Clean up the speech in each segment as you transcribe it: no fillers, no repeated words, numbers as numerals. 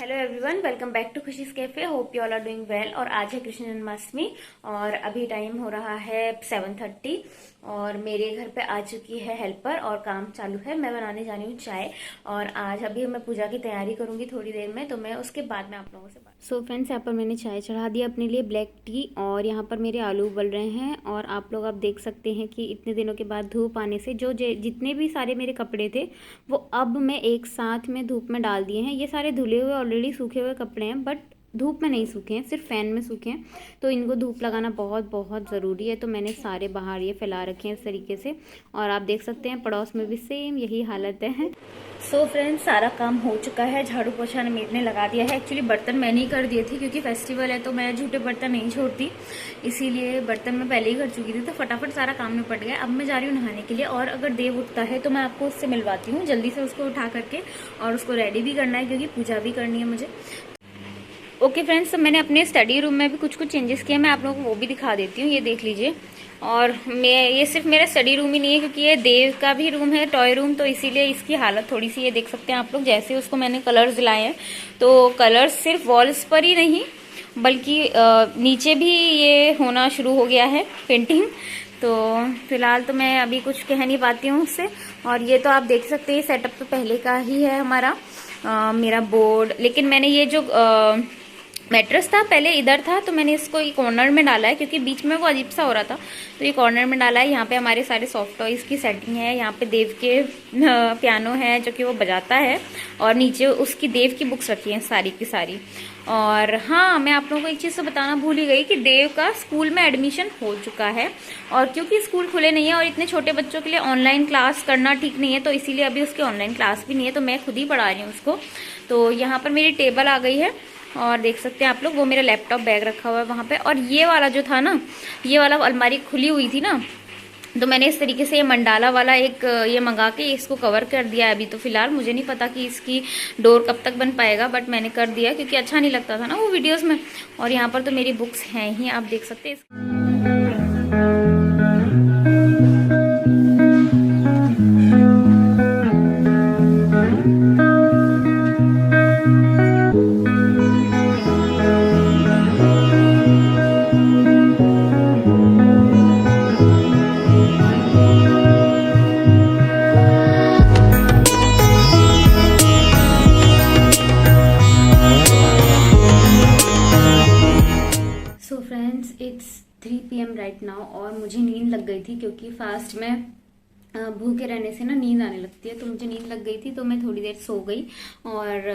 Hello everyone, welcome back to Khushi's cafe. Hope you all are doing well. और आज है कृष्ण जन्माष्टमी और अभी टाइम हो रहा है 7:30 और मेरे घर पे आ चुकी है हेल्पर और काम चालू है। मैं बनाने जा रही हूँ चाय और आज अभी मैं पूजा की तैयारी करूंगी थोड़ी देर में, तो मैं उसके बाद में आप लोगों से बात। सो फ्रेंड्स, यहाँ पर मैंने चाय चढ़ा दिया अपने लिए ब्लैक टी और यहाँ पर मेरे आलू उबल रहे हैं। और आप लोग अब देख सकते हैं कि इतने दिनों के बाद धूप आने से जो जितने भी सारे मेरे कपड़े थे वो अब मैं एक साथ में धूप में डाल दिए हैं। ये सारे धुले हुए ऑलरेडी सूखे हुए कपड़े हैं, बट धूप में नहीं सूखे हैं, सिर्फ फैन में सूखे हैं। तो इनको धूप लगाना बहुत बहुत ज़रूरी है। तो मैंने सारे बाहर ये फैला रखे हैं इस तरीके से। और आप देख सकते हैं पड़ोस में भी सेम यही हालत है। सो फ्रेंड्स, सारा काम हो चुका है। झाड़ू पोछा मेरे ने लगा दिया है। एक्चुअली बर्तन मैंने ही कर दिए थे क्योंकि फेस्टिवल है तो मैं झूठे बर्तन नहीं छोड़ती, इसीलिए बर्तन मैं पहले ही कर चुकी थी। तो फटाफट सारा काम निपट गया। अब मैं जा रही हूँ नहाने के लिए और अगर देव उठता है तो मैं आपको उससे मिलवाती हूँ जल्दी से, उसको उठा करके। और उसको रेडी भी करना है क्योंकि पूजा भी करनी है मुझे। ओके फ्रेंड्स, तो मैंने अपने स्टडी रूम में भी कुछ चेंजेस किए, मैं आप लोगों को वो भी दिखा देती हूँ। ये देख लीजिए। और मैं ये सिर्फ मेरा स्टडी रूम ही नहीं है क्योंकि ये देव का भी रूम है, टॉय रूम, तो इसीलिए इसकी हालत थोड़ी सी ये देख सकते हैं आप लोग। जैसे उसको मैंने कलर्स दिलाए हैं तो कलर्स सिर्फ वॉल्स पर ही नहीं बल्कि नीचे भी ये होना शुरू हो गया है पेंटिंग। तो फिलहाल तो मैं अभी कुछ कह नहीं पाती हूँ उससे। और ये तो आप देख सकते हैं सेटअप तो पहले का ही है हमारा। मेरा बोर्ड, लेकिन मैंने ये जो मैट्रेस था पहले इधर था तो मैंने इसको एक कॉर्नर में डाला है क्योंकि बीच में वो अजीब सा हो रहा था, तो ये कॉर्नर में डाला है। यहाँ पे हमारे सारे सॉफ्ट टॉयज की सेटिंग है। यहाँ पे देव के पियानो है जो कि वो बजाता है और नीचे उसकी देव की बुक्स रखी हैं सारी की सारी। और हाँ, मैं आप लोगों को एक चीज़ तो बताना भूल ही गई कि देव का स्कूल में एडमिशन हो चुका है। और क्योंकि स्कूल खुले नहीं है और इतने छोटे बच्चों के लिए ऑनलाइन क्लास करना ठीक नहीं है, तो इसीलिए अभी उसकी ऑनलाइन क्लास भी नहीं है, तो मैं खुद ही पढ़ा रही हूँ उसको। तो यहाँ पर मेरी टेबल आ गई है और देख सकते हैं आप लोग, वो मेरा लैपटॉप बैग रखा हुआ है वहाँ पे। और ये वाला जो था ना, ये वाला अलमारी खुली हुई थी ना, तो मैंने इस तरीके से ये मंडाला वाला एक ये मंगा के इसको कवर कर दिया है। अभी तो फिलहाल मुझे नहीं पता कि इसकी डोर कब तक बन पाएगा, बट मैंने कर दिया क्योंकि अच्छा नहीं लगता था ना वो वीडियोस में। और यहाँ पर तो मेरी बुक्स हैं ही, आप देख सकते हैं। इट्स 3 PM राइट नाउ और मुझे नींद लग गई थी क्योंकि फास्ट में भूखे रहने से ना नींद आने लगती है। तो मुझे नींद लग गई थी तो मैं थोड़ी देर सो गई और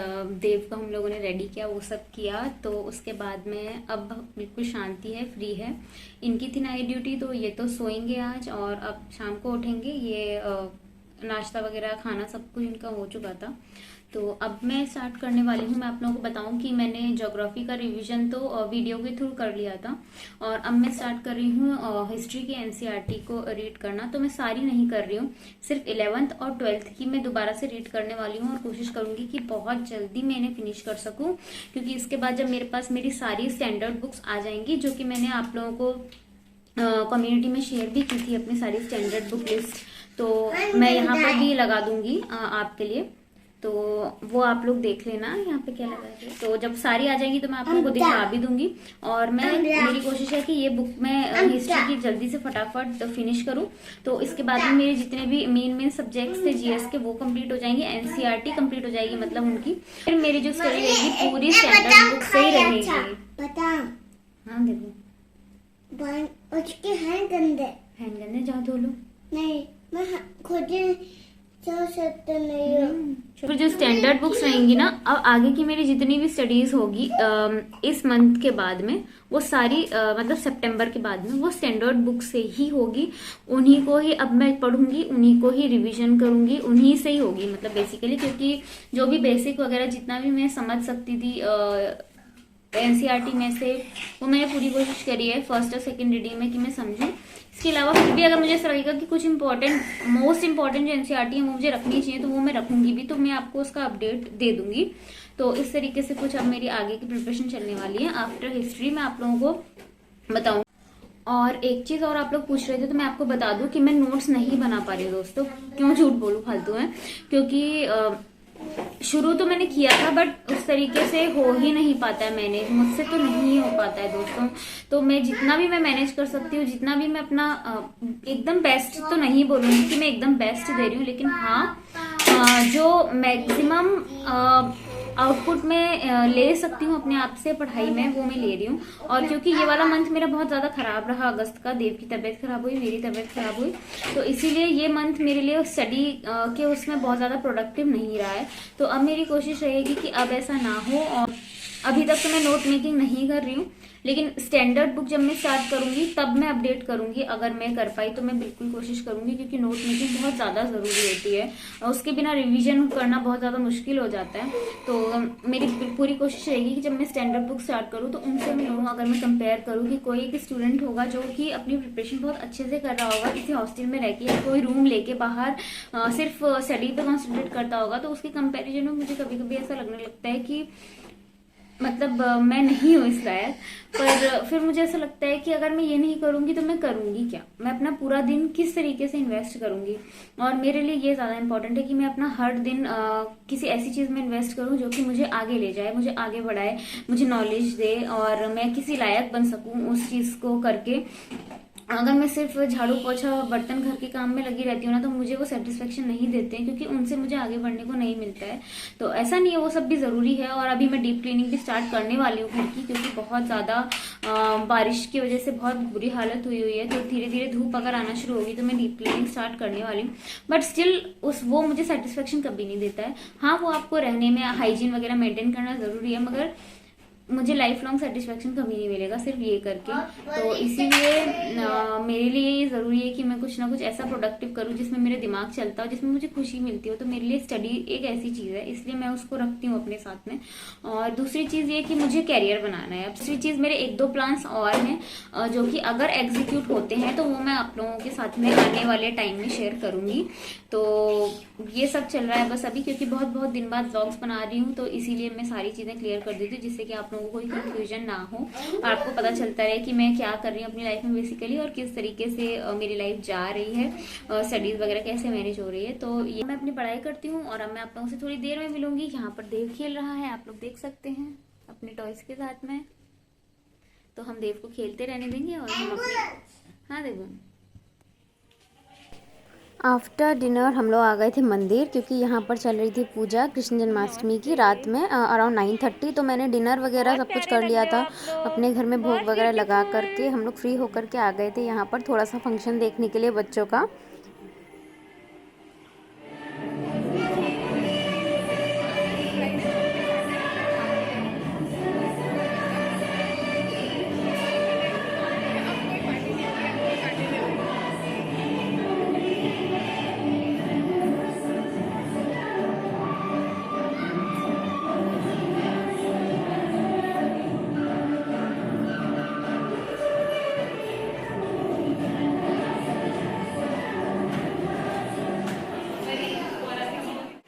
देव को हम लोगों ने रेडी किया, वो सब किया। तो उसके बाद में अब बिल्कुल शांति है, फ्री है। इनकी थी नाइट ड्यूटी तो ये तो सोएंगे आज और अब शाम को उठेंगे। ये नाश्ता वगैरह खाना सब कुछ इनका हो चुका था। तो अब मैं स्टार्ट करने वाली हूँ। मैं आप लोगों को बताऊं कि मैंने ज्योग्राफी का रिवीजन तो वीडियो के थ्रू कर लिया था और अब मैं स्टार्ट कर रही हूँ हिस्ट्री की एनसीईआरटी को रीड करना। तो मैं सारी नहीं कर रही हूँ, सिर्फ 11th और 12th की मैं दोबारा से रीड करने वाली हूँ और कोशिश करूंगी कि बहुत जल्दी मैं इन्हें फिनिश कर सकूँ, क्योंकि इसके बाद जब मेरे पास मेरी सारी स्टैंडर्ड बुक्स आ जाएंगी, जो कि मैंने आप लोगों को कम्युनिटी में शेयर भी की थी अपनी सारी स्टैंडर्ड बुक लिस्ट, तो मैं यहाँ पर भी लगा दूंगी आपके लिए। तो वो आप लोग देख लेना यहाँ पे क्या लगा है। तो जब सारी आ जाएंगी तो मैं आप लोगों को दिखा भी दूंगी। और मेरी कोशिश है कि ये बुक मैं हिस्ट्री की जल्दी से फटाफट फिनिश करूँ। तो इसके बाद में मेरे जितने भी मेन सब्जेक्ट्स थे जीएस के वो कंप्लीट हो जाएंगे, एनसीईआरटी कंप्लीट हो जाएगी मतलब उनकी। फिर मेरी जो स्टडी रहेगी पूरी स्टैंडर्ड बुक से ही रहेगी। हाँ देखो, उसके हैंड गंदे जाओ धो लो। नहीं, मैं खुद सकते नहीं। फिर जो स्टैंडर्ड बुक्स रहेंगी ना, अब आगे की मेरी जितनी भी स्टडीज होगी इस मंथ के बाद में, वो सारी मतलब सितंबर के बाद में वो स्टैंडर्ड बुक से ही होगी। उन्हीं को ही अब मैं पढ़ूंगी, उन्हीं को ही रिवीजन करूंगी, उन्हीं से ही होगी मतलब बेसिकली। क्योंकि जो भी बेसिक वगैरह जितना भी मैं समझ सकती थी एनसीईआरटी में से, वो मैंने पूरी कोशिश करी है फर्स्ट और सेकंड रीडिंग में कि मैं समझूं। इसके अलावा फिर भी अगर मुझे ऐसा लगेगा कि कुछ मोस्ट इंपॉर्टेंट जो एनसीईआरटी है वो मुझे रखनी चाहिए तो वो मैं रखूंगी भी, तो मैं आपको उसका अपडेट दे दूंगी। तो इस तरीके से कुछ अब मेरी आगे की प्रिपरेशन चलने वाली है आफ्टर हिस्ट्री, मैं आप लोगों को बताऊं। और एक चीज और आप लोग पूछ रहे थे तो मैं आपको बता दूं कि मैं नोट्स नहीं बना पा रही हूँ दोस्तों। क्यों झूठ बोलूं, फालतू है, क्योंकि शुरू तो मैंने किया था बट उस तरीके से हो ही नहीं पाता है मैनेज, मुझसे तो नहीं हो पाता है दोस्तों। तो मैं जितना भी मैं मैनेज कर सकती हूँ, जितना भी मैं अपना एकदम बेस्ट तो नहीं बोलूंगी कि मैं एकदम बेस्ट दे रही हूँ, लेकिन हाँ जो मैक्सिमम आउटपुट में ले सकती हूँ अपने आप से पढ़ाई में, वो मैं ले रही हूँ। और क्योंकि ये वाला मंथ मेरा बहुत ज्यादा खराब रहा, अगस्त का, देव की तबीयत खराब हुई, मेरी तबीयत खराब हुई, तो इसीलिए ये मंथ मेरे लिए स्टडी के उसमें बहुत ज्यादा प्रोडक्टिव नहीं रहा है। तो अब मेरी कोशिश रहेगी कि अब ऐसा ना हो। और अभी तक तो मैं नोट मेकिंग नहीं कर रही हूँ, लेकिन स्टैंडर्ड बुक जब मैं स्टार्ट करूंगी तब मैं अपडेट करूंगी। अगर मैं कर पाई तो मैं बिल्कुल कोशिश करूंगी, क्योंकि नोट मेकिंग बहुत ज़्यादा ज़रूरी होती है और उसके बिना रिवीजन करना बहुत ज़्यादा मुश्किल हो जाता है। तो मेरी पूरी कोशिश रहेगी कि जब मैं स्टैंडर्ड बुक स्टार्ट करूँ तो उनसे मैं लूँ, अगर मैं कंपेयर करूँ कि कोई एक स्टूडेंट होगा जो कि अपनी प्रिपरेशन बहुत अच्छे से कर रहा होगा, किसी हॉस्टल में रह के कोई रूम लेके बाहर सिर्फ स्टडी पे कॉन्सेंट्रेट करता होगा, तो उसके कंपेरिजन में मुझे कभी कभी ऐसा लगने लगता है कि मतलब मैं नहीं हूँ इस लायक। पर फिर मुझे ऐसा लगता है कि अगर मैं ये नहीं करूंगी तो मैं करूंगी क्या, मैं अपना पूरा दिन किस तरीके से इन्वेस्ट करूंगी। और मेरे लिए ये ज्यादा इंपॉर्टेंट है कि मैं अपना हर दिन किसी ऐसी चीज में इन्वेस्ट करूं जो कि मुझे आगे ले जाए, मुझे आगे बढ़ाए, मुझे नॉलेज दे और मैं किसी लायक बन सकूं उस चीज को करके। अगर मैं सिर्फ झाड़ू पोछा बर्तन घर के काम में लगी रहती हूँ ना, तो मुझे वो सेटिस्फेक्शन नहीं देते हैं, क्योंकि उनसे मुझे आगे बढ़ने को नहीं मिलता है। तो ऐसा नहीं है, वो सब भी जरूरी है। और अभी मैं डीप क्लीनिंग भी स्टार्ट करने वाली हूँ घर की, क्योंकि बहुत ज्यादा बारिश की वजह से बहुत बुरी हालत हुई है। तो धीरे धीरे धूप अगर आना शुरू होगी तो मैं डीप क्लीनिंग स्टार्ट करने वाली हूँ। बट स्टिल वो मुझे सेटिस्फेक्शन कभी नहीं देता है। हाँ, वो आपको रहने में हाइजीन वगैरह मेंटेन करना जरूरी है, मगर मुझे लाइफ लॉन्ग सेटिस्फेक्शन कभी नहीं मिलेगा सिर्फ ये करके। तो इसीलिए मेरे लिए ये जरूरी है कि मैं कुछ ना कुछ ऐसा प्रोडक्टिव करूँ जिसमें मेरा दिमाग चलता हो, जिसमें मुझे खुशी मिलती हो। तो मेरे लिए स्टडी एक ऐसी चीज है, इसलिए मैं उसको रखती हूँ अपने साथ में। और दूसरी चीज ये कि मुझे कैरियर बनाना है। दूसरी चीज, मेरे 1-2 प्लान्स और हैं जो कि अगर एग्जीक्यूट होते हैं तो वो मैं आप लोगों के साथ में आने वाले टाइम में शेयर करूंगी। तो ये सब चल रहा है बस अभी, क्योंकि बहुत बहुत दिन बाद व्लॉग्स बना रही हूँ, तो इसीलिए मैं सारी चीजें क्लियर कर देती हूँ, जिससे कि आप लोगों को कोई कंफ्यूजन ना हो और आपको पता चलता रहे कि मैं क्या कर रही हूँ अपनी लाइफ में बेसिकली, और किस तरीके से मेरी लाइफ जा रही है, स्टडीज वगैरह कैसे मैनेज हो रही है। तो ये मैं अपनी पढ़ाई करती हूँ और अब मैं आप लोगों से थोड़ी देर में मिलूंगी। यहाँ पर देव खेल रहा है, आप लोग देख सकते हैं अपने टॉयज के साथ में। तो हम देव को खेलते रहने देंगे और हम अपने, हाँ देव। आफ्टर डिनर हम लोग आ गए थे मंदिर, क्योंकि यहाँ पर चल रही थी पूजा कृष्ण जन्माष्टमी की रात में अराउंड 9:30। तो मैंने डिनर वगैरह सब कुछ कर लिया था, अपने घर में भोग वगैरह लगा करके हम लोग फ्री होकर के आ गए थे यहाँ पर थोड़ा सा फंक्शन देखने के लिए बच्चों का।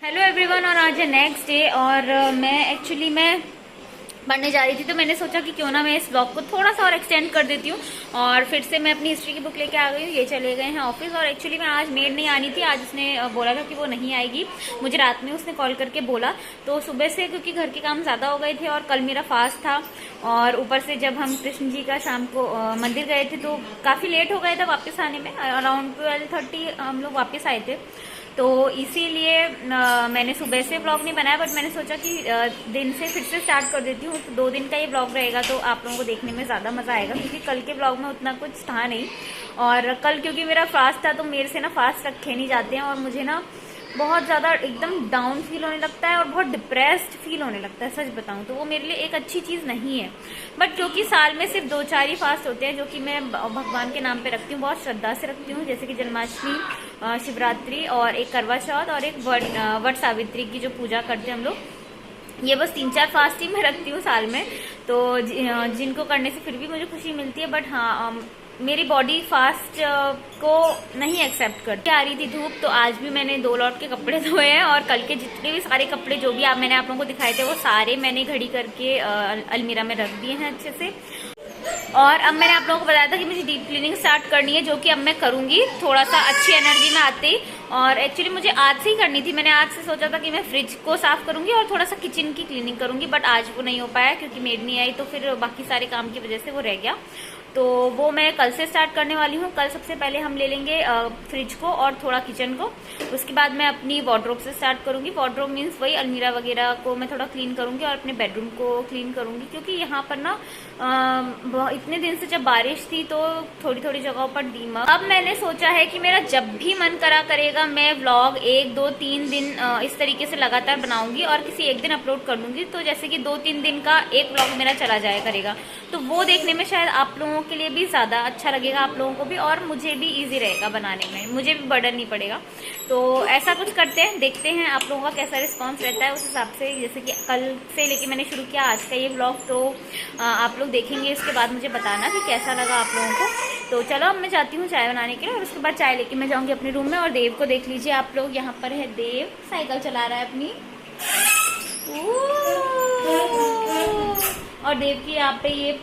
हेलो एवरीवन, और आज है नेक्स्ट डे और मैं पढ़ने जा रही थी, तो मैंने सोचा कि क्यों ना मैं इस ब्लॉग को थोड़ा सा और एक्सटेंड कर देती हूँ। और फिर से मैं अपनी हिस्ट्री की बुक लेके आ गई हूँ। ये चले गए हैं ऑफिस, और एक्चुअली मैं आज मेड नहीं आनी थी, आज उसने बोला था कि वो नहीं आएगी। मुझे रात में उसने कॉल करके बोला, तो सुबह से क्योंकि घर के काम ज्यादा हो गए थे और कल मेरा फास्ट था, और ऊपर से जब हम कृष्ण जी का शाम को मंदिर गए थे तो काफी लेट हो गए थे वापस आने में, अराउंड 12:30 हम लोग वापस आए थे। तो इसीलिए मैंने सुबह से ब्लॉग नहीं बनाया, बट मैंने सोचा कि दिन से फिर से स्टार्ट कर देती हूँ। तो 2 दिन का ये ब्लॉग रहेगा, तो आप लोगों को देखने में ज़्यादा मज़ा आएगा, क्योंकि कल के ब्लॉग में उतना कुछ था नहीं। और कल क्योंकि मेरा फास्ट था, तो मेरे से ना फास्ट रखे नहीं जाते हैं, और मुझे ना बहुत ज़्यादा एकदम डाउन फील होने लगता है और बहुत डिप्रेस्ड फील होने लगता है, सच बताऊं तो वो मेरे लिए एक अच्छी चीज़ नहीं है। बट क्योंकि साल में सिर्फ 2-4 ही फास्ट होते हैं, जो कि मैं भगवान के नाम पे रखती हूँ, बहुत श्रद्धा से रखती हूँ, जैसे कि जन्माष्टमी, शिवरात्रि और एक करवा चौथ और एक वट सावित्री की जो पूजा करते हैं हम लोग। ये बस 3-4 फास्ट ही मैं रखती हूँ साल में, तो जिनको करने से फिर भी मुझे खुशी मिलती है। बट हाँ, मेरी बॉडी फास्ट को नहीं एक्सेप्ट करती। आ रही थी धूप, तो आज भी मैंने 2 लॉट के कपड़े धोए हैं, और कल के जितने भी सारे कपड़े जो भी मैंने आप लोगों को दिखाए थे, वो सारे मैंने घड़ी करके अलमीरा में रख दिए हैं अच्छे से। और अब मैंने आप लोगों को बताया था कि मुझे डीप क्लीनिंग स्टार्ट करनी है, जो कि अब मैं करूंगी थोड़ा सा अच्छी एनर्जी में आते ही। और एक्चुअली मुझे आज से ही करनी थी, मैंने आज से सोचा था कि मैं फ्रिज को साफ करूंगी और थोड़ा सा किचन की क्लीनिंग करूंगी, बट आज वो नहीं हो पाया क्योंकि मेड नहीं आई, तो फिर बाकी सारे काम की वजह से वो रह गया। तो वो मैं कल से स्टार्ट करने वाली हूँ। कल सबसे पहले हम ले लेंगे फ्रिज को और थोड़ा किचन को, उसके बाद मैं अपनी वार्डरोब से स्टार्ट करूंगी। वार्डरोब मीन्स वही अलमीरा वगैरह को मैं थोड़ा क्लीन करूंगी और अपने बेडरूम को क्लीन करूंगी, क्योंकि यहाँ पर ना इतने दिन से जब बारिश थी तो थोड़ी थोड़ी जगहों पर दीमक। अब मैंने सोचा है कि मेरा जब भी मन करा करेगा मैं व्लॉग 1, 2, 3 दिन इस तरीके से लगातार बनाऊंगी और किसी एक दिन अपलोड कर दूंगी। तो जैसे कि 2-3 दिन का एक व्लॉग मेरा चला जाया करेगा, तो वो देखने में शायद आप लोगों के लिए भी ज्यादा अच्छा लगेगा, आप लोगों को भी, और मुझे भी इजी रहेगा बनाने में, मुझे भी बर्डन नहीं पड़ेगा। तो ऐसा कुछ करते हैं, देखते हैं आप लोगों का कैसा रिस्पांस रहता है उस हिसाब से। जैसे कि कल से लेके मैंने शुरू किया आज का ये व्लॉग, तो आप लोग देखेंगे, इसके बाद मुझे बताना कि कैसा लगा आप लोगों को। तो चलो अब मैं जाती हूँ चाय बनाने के लिए, और उसके बाद चाय लेके मैं जाऊँगी अपने रूम में। और देव को देख लीजिए आप लोग, यहाँ पर है देव, साइकिल चला रहा है अपनी। और देव की यहाँ पे ये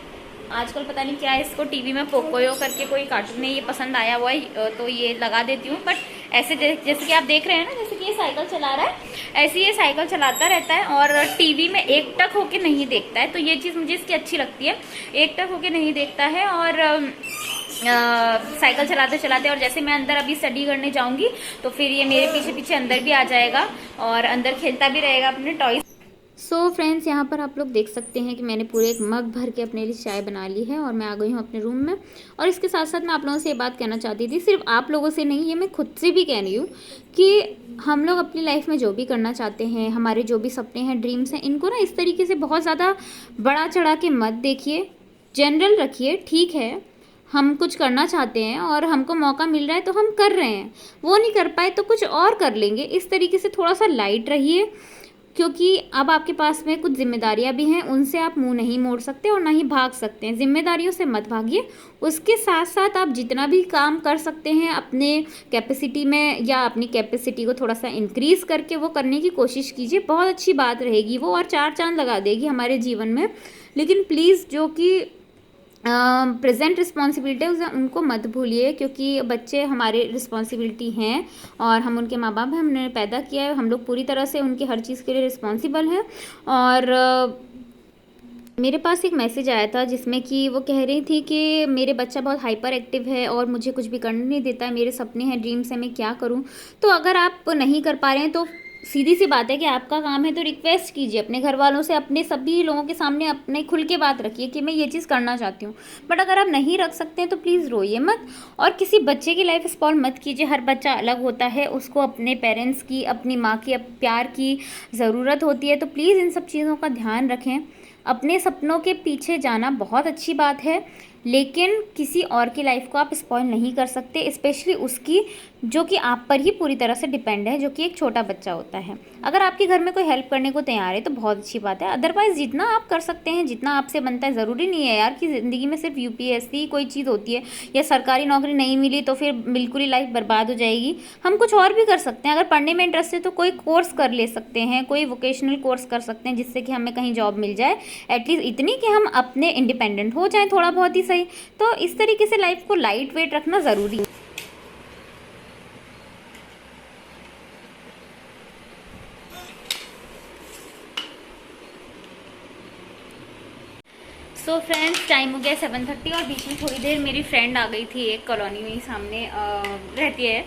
आजकल पता नहीं क्या है, इसको टीवी में पोकोयो करके कोई कार्टून है, ये पसंद आया हुआ है, तो ये लगा देती हूँ। बट ऐसे जैसे कि आप देख रहे हैं ना, जैसे कि ये साइकिल चला रहा है, ऐसे ये साइकिल चलाता रहता है और टीवी में एकटक होके नहीं देखता है। तो ये चीज़ मुझे इसकी अच्छी लगती है, एकटक होके नहीं देखता है और साइकिल चलाते चलाते। और जैसे मैं अंदर अभी स्टडी करने जाऊंगी तो फिर ये मेरे पीछे पीछे अंदर भी आ जाएगा और अंदर खेलता भी रहेगा अपने टॉयज। सो फ्रेंड्स, यहाँ पर आप लोग देख सकते हैं कि मैंने पूरे एक मग भर के अपने लिए चाय बना ली है और मैं आ गई हूँ अपने रूम में। और इसके साथ साथ मैं आप लोगों से ये बात कहना चाहती थी, सिर्फ आप लोगों से नहीं, ये मैं खुद से भी कह रही हूँ कि हम लोग अपनी लाइफ में जो भी करना चाहते हैं, हमारे जो भी सपने हैं, ड्रीम्स हैं, इनको ना इस तरीके से बहुत ज़्यादा बड़ा चढ़ा के मत देखिए, जनरल रखिए। ठीक है, हम कुछ करना चाहते हैं और हमको मौका मिल रहा है तो हम कर रहे हैं, वो नहीं कर पाए तो कुछ और कर लेंगे, इस तरीके से थोड़ा सा लाइट रहिए। क्योंकि अब आपके पास में कुछ जिम्मेदारियां भी हैं, उनसे आप मुंह नहीं मोड़ सकते और ना ही भाग सकते हैं। जिम्मेदारियों से मत भागिए, उसके साथ साथ आप जितना भी काम कर सकते हैं अपने कैपेसिटी में, या अपनी कैपेसिटी को थोड़ा सा इंक्रीज़ करके वो करने की कोशिश कीजिए। बहुत अच्छी बात रहेगी वो, और 4 चांद लगा देगी हमारे जीवन में। लेकिन प्लीज़ जो कि प्रेजेंट रिस्पॉन्सिबिलिटी उनको मत भूलिए, क्योंकि बच्चे हमारे रिस्पॉन्सिबिलिटी हैं और हम उनके माँ बाप हैं, हमने पैदा किया है, हम लोग पूरी तरह से उनकी हर चीज़ के लिए रिस्पॉन्सिबल हैं। और मेरे पास एक मैसेज आया था जिसमें कि वो कह रही थी कि मेरे बच्चा बहुत हाइपर एक्टिव है और मुझे कुछ भी करने नहीं देता है, मेरे सपने हैं, ड्रीम्स हैं, मैं क्या करूं। तो अगर आप नहीं कर पा रहे हैं तो सीधी सी बात है कि आपका काम है तो रिक्वेस्ट कीजिए अपने घर वालों से, अपने सभी लोगों के सामने अपने खुल के बात रखिए कि मैं ये चीज़ करना चाहती हूँ। बट अगर आप नहीं रख सकते हैं तो प्लीज़ रोइए मत और किसी बच्चे की लाइफ स्पॉइल मत कीजिए। हर बच्चा अलग होता है, उसको अपने पेरेंट्स की, अपनी माँ की प्यार की ज़रूरत होती है। तो प्लीज़ इन सब चीज़ों का ध्यान रखें। अपने सपनों के पीछे जाना बहुत अच्छी बात है, लेकिन किसी और की लाइफ को आप स्पॉइल नहीं कर सकते, स्पेशली उसकी जो कि आप पर ही पूरी तरह से डिपेंड है, जो कि एक छोटा बच्चा होता है। अगर आपके घर में कोई हेल्प करने को तैयार है तो बहुत अच्छी बात है, अदरवाइज़ जितना आप कर सकते हैं, जितना आपसे बनता है। ज़रूरी नहीं है यार कि ज़िंदगी में सिर्फ यूपीएससी कोई चीज़ होती है या सरकारी नौकरी नहीं मिली तो फिर बिल्कुल ही लाइफ बर्बाद हो जाएगी। हम कुछ और भी कर सकते हैं। अगर पढ़ने में इंटरेस्ट है तो कोई कोर्स कर ले सकते हैं, कोई वोकेशनल कोर्स कर सकते हैं जिससे कि हमें कहीं जॉब मिल जाए, एटलीस्ट इतनी कि हम अपने इंडिपेंडेंट हो जाएं, थोड़ा बहुत ही सही। तो इस तरीके से लाइफ को लाइट वेट रखना ज़रूरी है। सो फ्रेंड्स, टाइम हो गया 7:30 और बीच में थोड़ी देर मेरी फ्रेंड आ गई थी, एक कॉलोनी में ही सामने रहती है,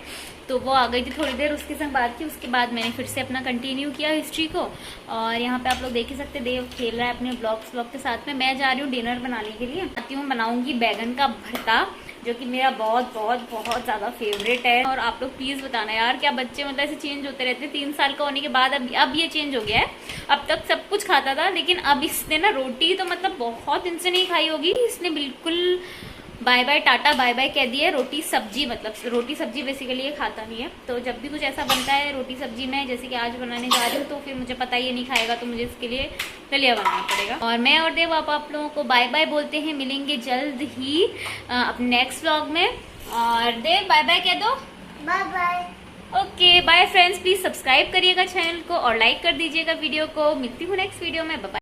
तो वो आ गई थी, थोड़ी देर उसके साथ बात की। उसके बाद मैंने फिर से अपना कंटिन्यू किया हिस्ट्री को। और यहाँ पे आप लोग देख ही सकते हैं देव खेल रहा है अपने ब्लॉग के साथ में। मैं जा रही हूँ डिनर बनाने के लिए, आती हूँ, बनाऊँगी बैगन का भरता, जो कि मेरा बहुत बहुत बहुत ज़्यादा फेवरेट है। और आप लोग प्लीज़ बताना यार, क्या बच्चे मतलब ऐसे चेंज होते रहते हैं 3 साल का होने के बाद। अब ये चेंज हो गया है, अब तक सब कुछ खाता था, लेकिन अब इसने ना रोटी तो मतलब बहुत दिन से नहीं खाई होगी, इसने बिल्कुल bye bye tata bye bye कह दिया है। रोटी सब्जी, मतलब रोटी सब्जी बेसिकली ये खाता नहीं है। तो जब भी कुछ ऐसा बनता है रोटी सब्जी में, जैसे कि आज बनाने जा रही हूँ, तो फिर मुझे पता ये नहीं खाएगा, तो मुझे इसके लिए दलिया बनाना पड़ेगा। और मैं और देव आप लोगों को बाय बाय बोलते हैं, मिलेंगे जल्द ही अपने नेक्स्ट व्लॉग में। और देव बाय बाय कह दो। Bye bye. Okay bye friends, please subscribe करिएगा चैनल को और लाइक कर दीजिएगा वीडियो को। मिलती हूँ नेक्स्ट वीडियो में, बाय।